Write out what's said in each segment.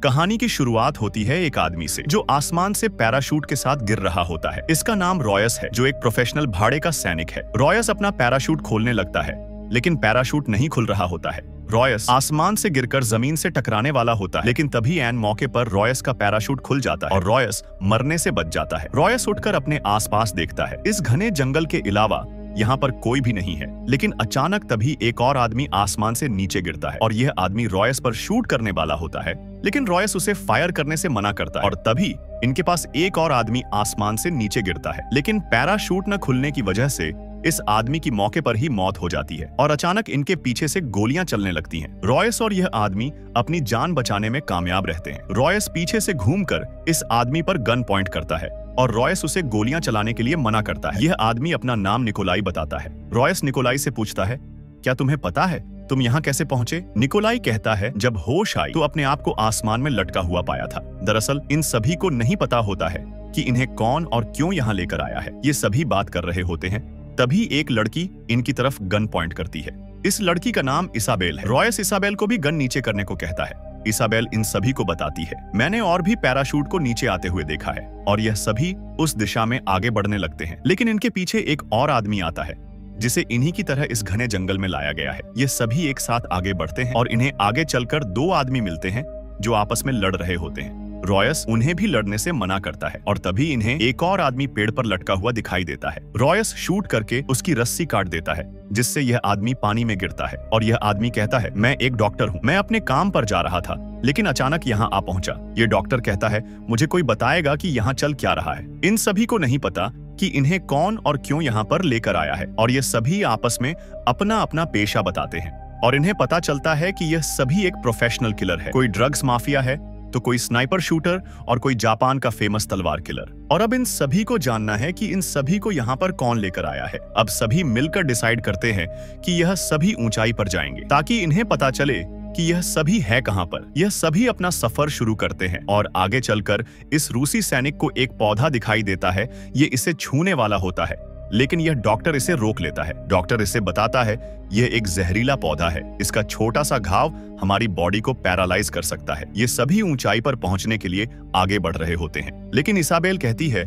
कहानी की शुरुआत होती है एक आदमी से जो आसमान से पैराशूट के साथ गिर रहा होता है। इसका नाम रॉयस है, जो एक प्रोफेशनल भाड़े का सैनिक है। रॉयस अपना पैराशूट खोलने लगता है, लेकिन पैराशूट नहीं खुल रहा होता है। रॉयस आसमान से गिरकर जमीन से टकराने वाला होता है, लेकिन तभी ऐन मौके पर रॉयस का पैराशूट खुल जाता है और रॉयस मरने से बच जाता है। रॉयस उठकर अपने आसपास देखता है। इस घने जंगल के अलावा यहाँ पर कोई भी नहीं है, लेकिन अचानक तभी एक और आदमी आसमान से नीचे गिरता है और यह आदमी रॉयस पर शूट करने वाला होता है, लेकिन रॉयस उसे फायर करने से मना करता है और तभी इनके पास एक और आदमी आसमान से नीचे गिरता है, लेकिन पैराशूट न खुलने की वजह से इस आदमी की मौके पर ही मौत हो जाती है और अचानक इनके पीछे से गोलियां चलने लगती हैं। रॉयस और यह आदमी अपनी जान बचाने में कामयाब रहते हैं। रॉयस पीछे से घूमकर इस आदमी पर गन पॉइंट करता है और रॉयस उसे गोलियां चलाने के लिए मना करता है। यह आदमी अपना नाम निकोलाई बताता है। रॉयस निकोलाई से पूछता है, क्या तुम्हें पता है तुम यहाँ कैसे पहुंचे? निकोलाई कहता है, जब होश आई तो अपने आप को आसमान में लटका हुआ पाया था। दरअसल इन सभी को नहीं पता होता है कि इन्हें कौन और क्यों यहाँ लेकर आया है। ये सभी बात कर रहे होते हैं, तभी एक लड़की इनकी तरफ गन पॉइंट करती है। इस लड़की का नाम इसाबेल है। रॉयस इसाबेल को भी गन नीचे करने को कहता है। इसाबेल इन सभी को बताती है, मैंने और भी पैराशूट को नीचे आते हुए देखा है, और यह सभी उस दिशा में आगे बढ़ने लगते हैं। लेकिन इनके पीछे एक और आदमी आता है जिसे इन्हीं की तरह इस घने जंगल में लाया गया है। ये सभी एक साथ आगे बढ़ते हैं और इन्हें आगे चलकर दो आदमी मिलते हैं जो आपस में लड़ रहे होते हैं। रॉयस उन्हें भी लड़ने से मना करता है और तभी इन्हें एक और आदमी पेड़ पर लटका हुआ दिखाई देता है। रॉयस शूट करके उसकी रस्सी काट देता है, जिससे यह आदमी पानी में गिरता है और यह आदमी कहता है, मैं एक डॉक्टर हूँ, मैं अपने काम पर जा रहा था, लेकिन अचानक यहाँ आ पहुंचा। ये डॉक्टर कहता है, मुझे कोई बताएगा कि यहाँ चल क्या रहा है। इन सभी को नहीं पता कि इन्हें कौन और क्यों यहाँ पर लेकर आया है और ये सभी आपस में अपना अपना पेशा बताते हैं और इन्हें पता चलता है कि यह सभी एक प्रोफेशनल किलर है। कोई ड्रग्स माफिया है, तो कोई स्नाइपर शूटर और कोई जापान का फेमस तलवार किलर। और अब इन सभी को जानना है कि इन सभी को यहाँ पर कौन लेकर आया है। अब सभी मिलकर डिसाइड करते हैं कि यह सभी ऊंचाई पर जाएंगे ताकि इन्हें पता चले कि यह सभी है कहां पर। यह सभी अपना सफर शुरू करते हैं और आगे चलकर इस रूसी सैनिक को एक पौधा दिखाई देता है। ये इसे छूने वाला होता है, लेकिन यह डॉक्टर इसे रोक लेता है। डॉक्टर इसे बताता है, यह एक जहरीला पौधा है, इसका छोटा सा घाव हमारी बॉडी को पैरालाइज कर सकता है। ये सभी ऊंचाई पर पहुंचने के लिए आगे बढ़ रहे होते हैं, लेकिन इसाबेल कहती है,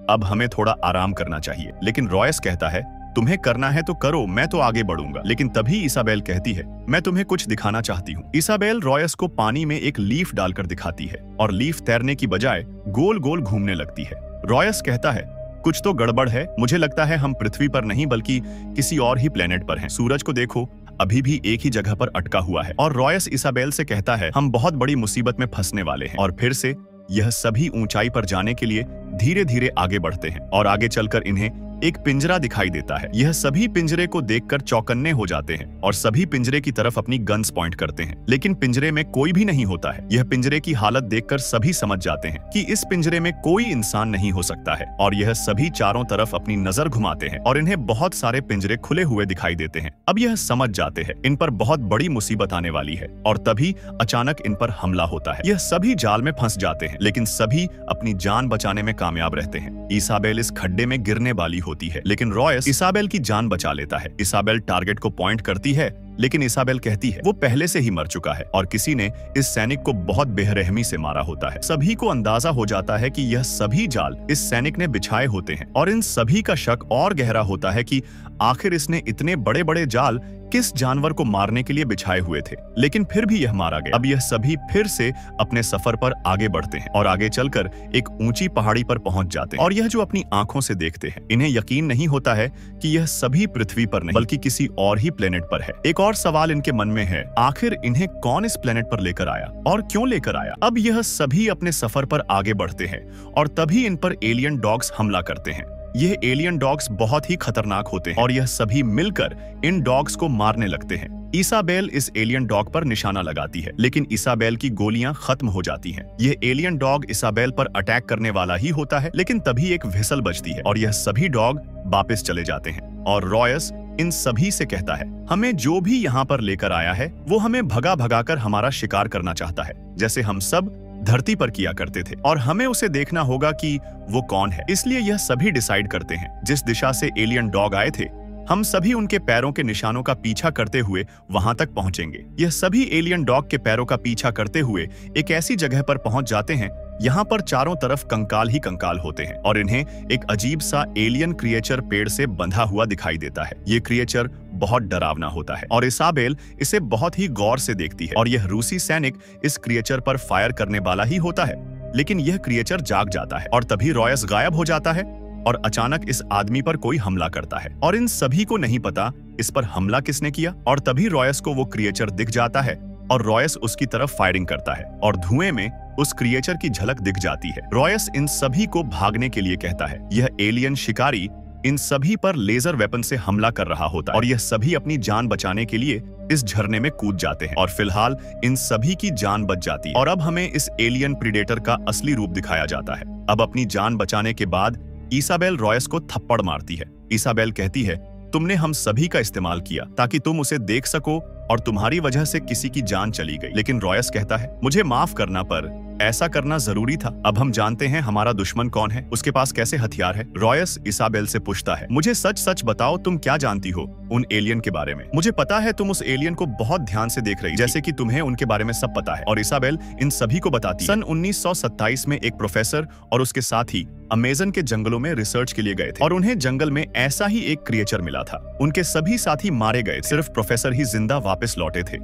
अब हमें थोड़ा आराम करना चाहिए। लेकिन रॉयस कहता है, तुम्हें करना है तो करो, मैं तो आगे बढ़ूंगा। लेकिन तभी इसाबेल कहती है, मैं तुम्हें कुछ दिखाना चाहती हूँ। इसाबेल रॉयस को पानी में एक लीफ डालकर दिखाती है और लीफ तैरने की बजाय गोल गोल घूमने लगती है। रॉयस कहता है, कुछ तो गड़बड़ है, मुझे लगता है हम पृथ्वी पर नहीं बल्कि किसी और ही प्लेनेट पर हैं। सूरज को देखो, अभी भी एक ही जगह पर अटका हुआ है। और रॉयस इसाबेल से कहता है, हम बहुत बड़ी मुसीबत में फंसने वाले हैं। और फिर से यह सभी ऊंचाई पर जाने के लिए धीरे धीरे आगे बढ़ते हैं और आगे चलकर इन्हें एक पिंजरा दिखाई देता है। यह सभी पिंजरे को देखकर चौकन्ने हो जाते हैं और सभी पिंजरे की तरफ अपनी गन्स पॉइंट करते हैं, लेकिन पिंजरे में कोई भी नहीं होता है। यह पिंजरे की हालत देखकर सभी समझ जाते हैं कि इस पिंजरे में कोई इंसान नहीं हो सकता है और यह सभी चारों तरफ अपनी नजर घुमाते हैं और इन्हें बहुत सारे पिंजरे खुले हुए दिखाई देते हैं। अब यह समझ जाते हैं इन पर बहुत बड़ी मुसीबत आने वाली है और तभी अचानक इन पर हमला होता है। यह सभी जाल में फंस जाते हैं, लेकिन सभी अपनी जान बचाने में कामयाब रहते हैं। इसाबेल इस खड्डे में गिरने वाली होती है, लेकिन रॉयस इसाबेल की जान बचा लेता है। इसाबेल टारगेट को पॉइंट करती है, लेकिन इसाबेल कहती है वो पहले से ही मर चुका है और किसी ने इस सैनिक को बहुत बेरहमी से मारा होता है। सभी को अंदाजा हो जाता है कि यह सभी जाल इस सैनिक ने बिछाए होते हैं और इन सभी का शक और गहरा होता है कि आखिर इसने इतने बड़े बड़े जाल किस जानवर को मारने के लिए बिछाए हुए थे, लेकिन फिर भी यह मारा गया। अब यह सभी फिर से अपने सफर पर आगे बढ़ते हैं और आगे चलकर एक ऊंची पहाड़ी पर पहुंच जाते हैं और यह जो अपनी आंखों से देखते हैं, इन्हें यकीन नहीं होता है कि यह सभी पृथ्वी पर नहीं बल्कि किसी और ही प्लेनेट पर है। एक और सवाल इनके मन में है, आखिर इन्हें कौन इस प्लेनेट पर लेकर आया और क्यों लेकर आया? अब यह सभी अपने सफर पर आगे बढ़ते हैं और तभी इन पर एलियन डॉग्स हमला करते हैं। यह एलियन डॉग्स बहुत ही खतरनाक होते हैं और यह सभी मिलकर इन डॉग्स को मारने लगते हैं। इसाबेल इस एलियन डॉग पर निशाना लगाती है, लेकिन इसाबेल की गोलियां खत्म हो जाती हैं। यह एलियन डॉग इसाबेल पर अटैक करने वाला ही होता है, लेकिन तभी एक व्हिसल बजती है और यह सभी डॉग वापस चले जाते हैं। और रॉयस इन सभी से कहता है, हमें जो भी यहाँ पर लेकर आया है वो हमें भगा भगाकर हमारा शिकार करना चाहता है, जैसे हम सब धरती पर किया करते थे, और हमें उसे देखना होगा कि वो कौन है। इसलिए यह सभी डिसाइड करते हैं जिस दिशा से एलियन डॉग आए थे हम सभी उनके पैरों के निशानों का पीछा करते हुए वहां तक पहुंचेंगे। यह सभी एलियन डॉग के पैरों का पीछा करते हुए एक ऐसी जगह पर पहुंच जाते हैं यहाँ पर चारों तरफ कंकाल ही कंकाल होते हैं और इन्हें एक अजीब सा एलियन क्रिएचर पेड़ से बंधा हुआ दिखाई देता है। ये क्रिएचर बहुत डरावना होता है और इसाबेल इसे बहुत ही गौर से देखती है और यह रूसी सैनिक इस क्रिएचर पर फायर करने वाला ही होता है, लेकिन यह क्रिएचर जाग जाता है और तभी रॉयस गायब हो जाता है और अचानक इस आदमी पर कोई हमला करता है और इन सभी को नहीं पता इस पर हमला किसने किया। और तभी रॉयस को वो क्रिएचर दिख जाता है और रॉयस उसकी तरफ फायरिंग करता है और धुएं में उस क्रिएचर की झलक दिख जाती है। रॉयस इन सभी को भागने के लिए कहता है। यह एलियन शिकारी इन सभी पर लेजर वेपन से हमला कर रहा होता है और यह सभी अपनी जान बचाने के लिए इस झरने में कूद जाते हैं और फिलहाल इन सभी की जान बच जाती है। और अब हमें इस एलियन प्रीडेटर का असली रूप दिखाया जाता है। अब अपनी जान बचाने के बाद इसाबेल रॉयस को थप्पड़ मारती है। इसाबेल कहती है, तुमने हम सभी का इस्तेमाल किया ताकि तुम उसे देख सको और तुम्हारी वजह से किसी की जान चली गई। लेकिन रॉयस कहता है, मुझे माफ करना पर ऐसा करना जरूरी था। अब हम जानते हैं हमारा दुश्मन कौन है, उसके पास कैसे हथियार है। रॉयस इसाबेल से पूछता है, मुझे सच सच बताओ तुम क्या जानती हो उन एलियन के बारे में। मुझे पता है तुम उस एलियन को बहुत ध्यान से देख रही, जैसे कि तुम्हें उनके बारे में सब पता है। और इसाबेल इन सभी को बताती है। सन 1927 में एक प्रोफेसर और उसके साथी अमेज़न के जंगलों में रिसर्च के लिए गए थे और उन्हें जंगल में ऐसा ही एक क्रिएचर मिला था। उनके सभी साथी मारे गए, सिर्फ प्रोफेसर ही जिंदा वापस लौटे थे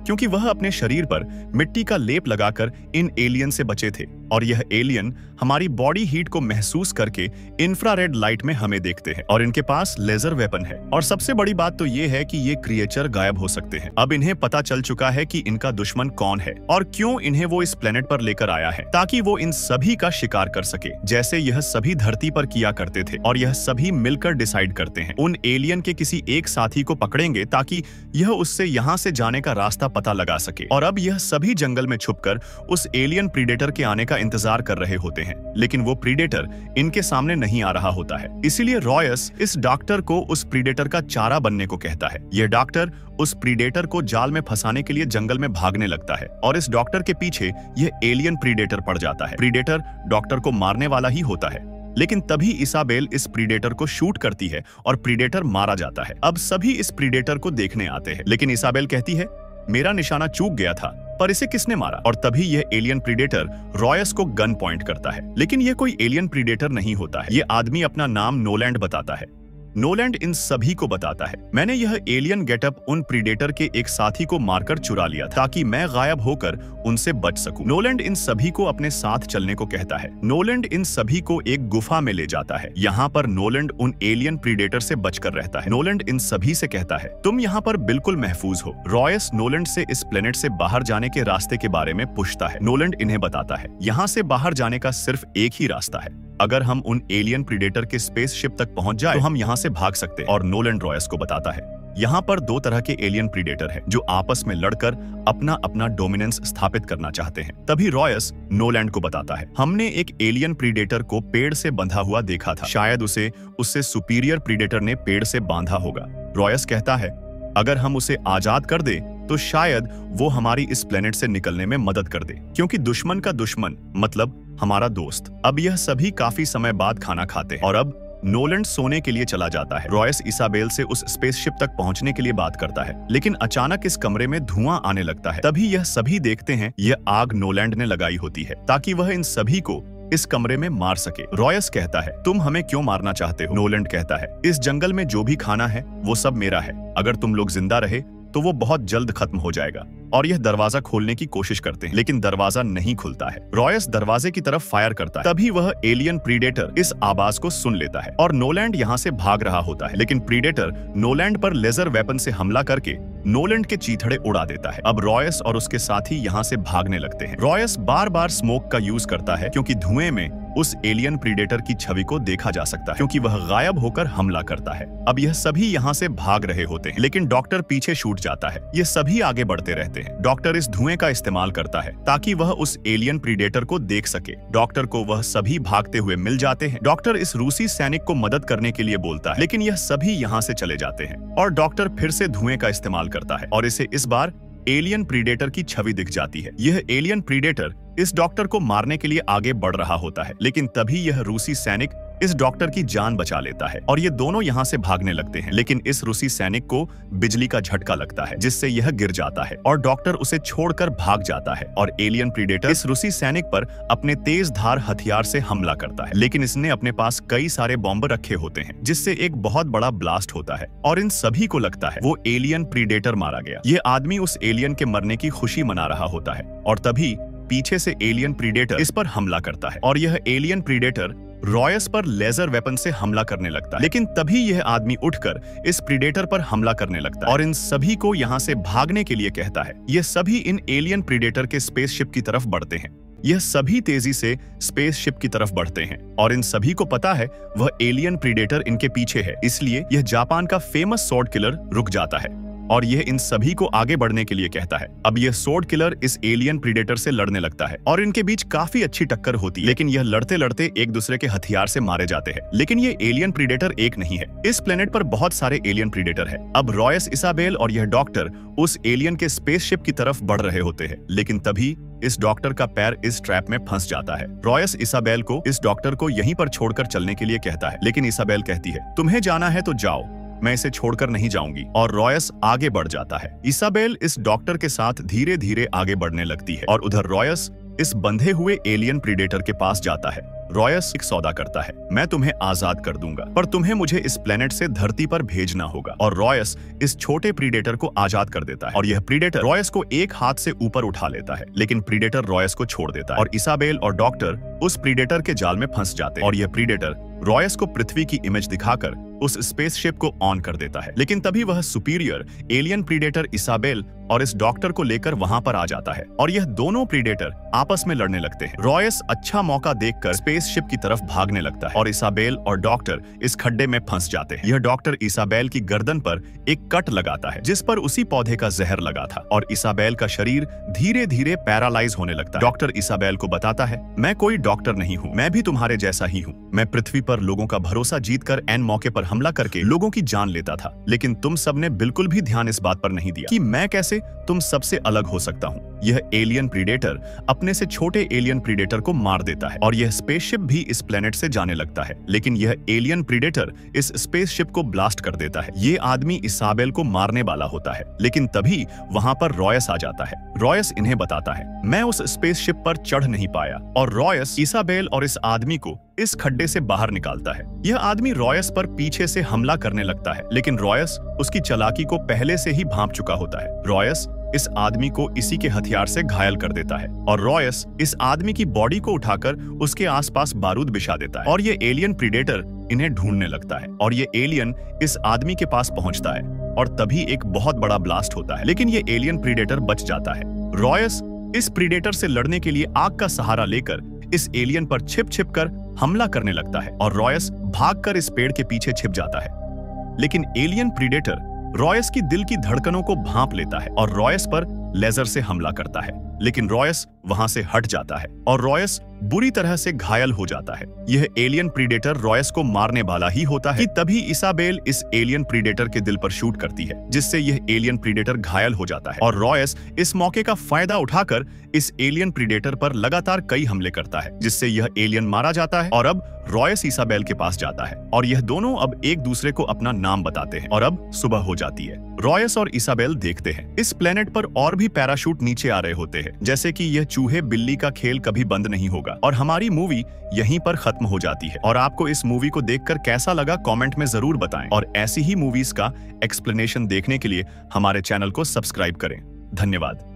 क्योंकि वह अपने शरीर पर मिट्टी का लेप लगाकर इन एलियन से बचे थे और यह एलियन हमारी बॉडी हीट को महसूस करके इंफ्रारेड लाइट में हमें देखते हैं और इनके पास लेजर वेपन है। और सबसे बड़ी बात तो ये है कि ये क्रिएचर गायब हो सकते हैं। अब इन्हें पता चल चुका है कि इनका दुश्मन कौन है और क्यों इन्हें वो इस प्लेनेट पर लेकर आया है, ताकि वो इन सभी का शिकार कर सके, जैसे यह सभी धरती पर किया करते थे। और यह सभी मिलकर डिसाइड करते हैं उन एलियन के किसी एक साथी को पकड़ेंगे ताकि यह उससे यहाँ से जाने का रास्ता पता लगा सके। और अब यह सभी जंगल में छुपकर उस एलियन प्रीडेटर के आने का इंतजार कर रहे होते हैं, लेकिन वो प्रीडेटर इनके सामने नहीं आ रहा होता है। इसीलिए रॉयस इस डॉक्टर को उस प्रीडेटर का चारा बनने को कहता है। यह डॉक्टर उस प्रीडेटर को जाल में फंसाने के लिए जंगल में भागने लगता है और इस डॉक्टर के पीछे यह एलियन प्रीडेटर पड़ जाता है। प्रीडेटर डॉक्टर को मारने वाला ही होता है, लेकिन तभी इसाबेल इस प्रीडेटर को शूट करती है और प्रीडेटर मारा जाता है। अब सभी इस प्रीडेटर को देखने आते हैं, लेकिन इसाबेल कहती है, मेरा निशाना चूक गया था, पर इसे किसने मारा। और तभी यह एलियन प्रीडेटर रॉयस को गन पॉइंट करता है, लेकिन यह कोई एलियन प्रीडेटर नहीं होता है। यह आदमी अपना नाम नोलैंड बताता है। नोलैंड इन सभी को बताता है, मैंने यह एलियन गेटअप उन प्रीडेटर के एक साथी को मारकर चुरा लिया ताकि मैं गायब होकर उनसे बच सकूं। नोलैंड इन सभी को अपने साथ चलने को कहता है। नोलैंड इन सभी को एक गुफा में ले जाता है। यहाँ पर नोलैंड उन एलियन प्रीडेटर से बचकर रहता है। नोलैंड इन सभी से कहता है, तुम यहाँ पर बिल्कुल महफूज हो। रॉयस नोलैंड से इस प्लेनेट से बाहर जाने के रास्ते के बारे में पूछता है। नोलैंड इन्हें बताता है, यहाँ से बाहर जाने का सिर्फ एक ही रास्ता है। अगर हम उन एलियन प्रीडेटर के स्पेसशिप तक पहुंच जाए तो हम यहाँ से भाग सकते हैं। और नोलैंड रॉयस को बताता है, यहाँ पर दो तरह के एलियन प्रीडेटर हैं जो आपस में लड़कर अपना अपना डोमिनेंस स्थापित करना चाहते हैं। तभी रॉयस नोलैंड को बताता है, हमने एक एलियन प्रीडेटर को पेड़ से बंधा हुआ देखा था, शायद उसे उससे सुपीरियर प्रीडेटर ने पेड़ से बांधा होगा। रॉयस कहता है, अगर हम उसे आजाद कर दे तो शायद वो हमारी इस प्लेनेट से निकलने में मदद कर दे, क्योंकि दुश्मन का दुश्मन मतलब हमारा दोस्त। अब यह सभी काफी समय बाद खाना खाते हैं और अब नोलैंड सोने के लिए चला जाता है। रॉयस इसाबेल से उस स्पेसशिप तक पहुंचने के लिए बात करता है, लेकिन अचानक इस कमरे में धुआं आने लगता है। तभी यह सभी देखते हैं यह आग नोलैंड ने लगाई होती है ताकि वह इन सभी को इस कमरे में मार सके। रॉयस कहता है, तुम हमें क्यों मारना चाहते हो। नोलैंड कहता है, इस जंगल में जो भी खाना है वो सब मेरा है, अगर तुम लोग जिंदा रहे तो वो बहुत जल्द खत्म हो जाएगा। और यह दरवाजा खोलने की कोशिश करते हैं, लेकिन दरवाजा नहीं खुलता है। रॉयस दरवाजे की तरफ फायर करता है, तभी वह एलियन प्रीडेटर इस आवाज को सुन लेता है और नोलैंड यहाँ से भाग रहा होता है, लेकिन प्रीडेटर नोलैंड पर लेजर वेपन से हमला करके नोलैंड के चीथड़े उड़ा देता है। अब रॉयस और उसके साथी यहाँ से भागने लगते हैं। रॉयस बार बार स्मोक का यूज करता है क्योंकि धुएं में उस एलियन प्रीडेटर की छवि को देखा जा सकता है, क्योंकि वह गायब होकर हमला करता है। अब यह सभी यहाँ से भाग रहे होते हैं, लेकिन डॉक्टर पीछे छूट जाता है। ये सभी आगे बढ़ते रहते हैं। डॉक्टर इस धुएं का इस्तेमाल करता है ताकि वह उस एलियन प्रीडेटर को देख सके। डॉक्टर को वह सभी भागते हुए मिल जाते हैं। डॉक्टर इस रूसी सैनिक को मदद करने के लिए बोलता है, लेकिन यह सभी यहाँ से चले जाते हैं और डॉक्टर फिर से धुएं का इस्तेमाल करता है और इसे इस बार एलियन प्रीडेटर की छवि दिख जाती है। यह एलियन प्रीडेटर इस डॉक्टर को मारने के लिए आगे बढ़ रहा होता है, लेकिन तभी यह रूसी सैनिक इस डॉक्टर की जान बचा लेता है और ये दोनों यहाँ से भागने लगते हैं। लेकिन इस रूसी सैनिक को बिजली का झटका लगता है जिससे यह गिर जाता है और डॉक्टर उसे छोड़कर भाग जाता है और एलियन प्रीडेटर इस रूसी सैनिक पर अपने तेज धार हथियार से हमला करता है। लेकिन इसने अपने पास कई सारे बॉम्ब रखे होते हैं जिससे एक बहुत बड़ा ब्लास्ट होता है और इन सभी को लगता है वो एलियन प्रीडेटर मारा गया। ये आदमी उस एलियन के मरने की खुशी मना रहा होता है और तभी पीछे से एलियन प्रीडेटर इस पर हमला करता है और यह एलियन प्रीडेटर रॉयस पर लेजर वेपन से हमला करने लगता है। लेकिन तभी यह आदमी उठकर इस प्रीडेटर पर हमला करने लगता है और इन सभी को यहाँ से भागने के लिए कहता है। ये सभी इन एलियन प्रीडेटर के स्पेसशिप की तरफ बढ़ते हैं। यह सभी तेजी से स्पेसशिप की तरफ बढ़ते हैं और इन सभी को पता है वह एलियन प्रीडेटर इनके पीछे है, इसलिए यह जापान का फेमस स्वॉर्ड किलर रुक जाता है और यह इन सभी को आगे बढ़ने के लिए कहता है। अब यह स्वॉर्ड किलर इस एलियन प्रीडेटर से लड़ने लगता है और इनके बीच काफी अच्छी टक्कर होती है। लेकिन यह लड़ते लड़ते एक दूसरे के हथियार से मारे जाते हैं। लेकिन ये एलियन प्रीडेटर एक नहीं है, इस प्लेनेट पर बहुत सारे एलियन प्रीडेटर है। अब रॉयस, इसाबेल और यह डॉक्टर उस एलियन के स्पेसशिप की तरफ बढ़ रहे होते हैं। लेकिन तभी इस डॉक्टर का पैर इस ट्रैप में फंस जाता है। रॉयस इसाबेल को इस डॉक्टर को यहीं पर छोड़कर चलने के लिए कहता है, लेकिन इसाबेल कहती है तुम्हें जाना है तो जाओ, मैं इसे छोड़कर नहीं जाऊंगी और रॉयस आगे बढ़ जाता है। इसाबेल इस डॉक्टर के साथ धीरे धीरे आगे बढ़ने लगती है और उधर रॉयस इस बंधे हुए एलियन प्रीडेटर के पास जाता है। रॉयस एक सौदा करता है, मैं तुम्हें आजाद कर दूंगा पर तुम्हें मुझे इस प्लेनेट से धरती पर भेजना होगा। और रॉयस इस छोटे प्रीडेटर को आजाद कर देता है और यह प्रीडेटर रॉयस को एक हाथ से ऊपर उठा लेता है। लेकिन प्रीडेटर रॉयस को छोड़ देता है और इसाबेल और डॉक्टर उस प्रीडेटर के जाल में फंस जाते हैं और यह प्रीडेटर रॉयस को पृथ्वी की इमेज दिखाकर उस स्पेसशिप को ऑन कर देता है। लेकिन तभी वह सुपीरियर एलियन प्रीडेटर इसाबेल और इस डॉक्टर को लेकर वहां पर आ जाता है और यह दोनों प्रीडेटर आपस में लड़ने लगते हैं। रॉयस अच्छा मौका देखकर स्पेसशिप की तरफ भागने लगता है और इसाबेल और डॉक्टर इस खड्डे में फंस जाते हैं। यह डॉक्टर इसाबेल की गर्दन पर एक कट लगाता है जिस पर उसी पौधे का जहर लगा था और इसाबेल का शरीर धीरे धीरे पैरालाइज होने लगता है। डॉक्टर इसाबेल को बताता है, मैं कोई डॉक्टर नहीं हूँ, मैं भी तुम्हारे जैसा ही हूँ। मैं पृथ्वी पर लोगों का भरोसा जीतकर एन मौके पर हमला करके लोगों की जान लेता था, लेकिन तुम सबने बिल्कुल भी ध्यान इस बात पर नहीं दिया कि मैं कैसे तुम सबसे अलग हो सकता हूँ। यह एलियन प्रीडेटर अपने से छोटे एलियन प्रीडेटर को मार देता है और यह स्पेसशिप भी इस प्लेनेट से जाने लगता है। लेकिन यह एलियन प्रीडेटर इस स्पेसशिप को ब्लास्ट कर देता है। ये आदमी इसाबेल को मारने वाला होता है, लेकिन तभी वहां पर रॉयस आ जाता है। रॉयस इन्हें बताता है, मैं उस स्पेसशिप पर चढ़ नहीं पाया और रॉयस इसाबेल और इस आदमी को इस खड्डे से बाहर निकालता है। यह आदमी रॉयस पर पीछे से हमला करने लगता है, लेकिन रॉयस उसकी चालाकी को पहले से ही भांप चुका होता है। रॉयस इस आदमी को इसी के हथियार से घायल कर देता है और रॉयस इस आदमी की बॉडी को उठाकर उसके आसपास बारूद बिछा देता है और ये एलियन प्रीडेटर इन्हें ढूंढने लगता है और ये एलियन इस आदमी के पास पहुंचता है और तभी एक बहुत बड़ा ब्लास्ट होता है, लेकिन ये एलियन प्रीडेटर बच जाता है। रॉयस इस प्रीडेटर से लड़ने के लिए आग का सहारा लेकर इस एलियन पर छिप कर हमला करने लगता है और रॉयस भागकर इस पेड़ के पीछे छिप जाता है। लेकिन एलियन प्रीडेटर रॉयस की दिल की धड़कनों को भांप लेता है और रॉयस पर लेजर से हमला करता है, लेकिन रॉयस वहां से हट जाता है और रॉयस बुरी तरह से घायल हो जाता है। यह एलियन प्रीडेटर रॉयस को मारने वाला ही होता है कि तभी इसाबेल इस एलियन प्रीडेटर के दिल पर शूट करती है, जिससे यह एलियन प्रीडेटर घायल हो जाता है और रॉयस इस मौके का फायदा उठाकर इस एलियन प्रीडेटर पर लगातार कई हमले करता है, जिससे यह एलियन मारा जाता है और अब रॉयस इसाबेल के पास जाता है और यह दोनों अब एक दूसरे को अपना नाम बताते हैं और अब सुबह हो जाती है। रॉयस और इसाबेल देखते हैं इस प्लेनेट पर और भी पैराशूट नीचे आ रहे होते हैं, जैसे कि यह चूहे बिल्ली का खेल कभी बंद नहीं होगा। और हमारी मूवी यहीं पर खत्म हो जाती है। और आपको इस मूवी को देखकर कैसा लगा कमेंट में जरूर बताएं और ऐसी ही मूवीज का एक्सप्लेनेशन देखने के लिए हमारे चैनल को सब्सक्राइब करें। धन्यवाद।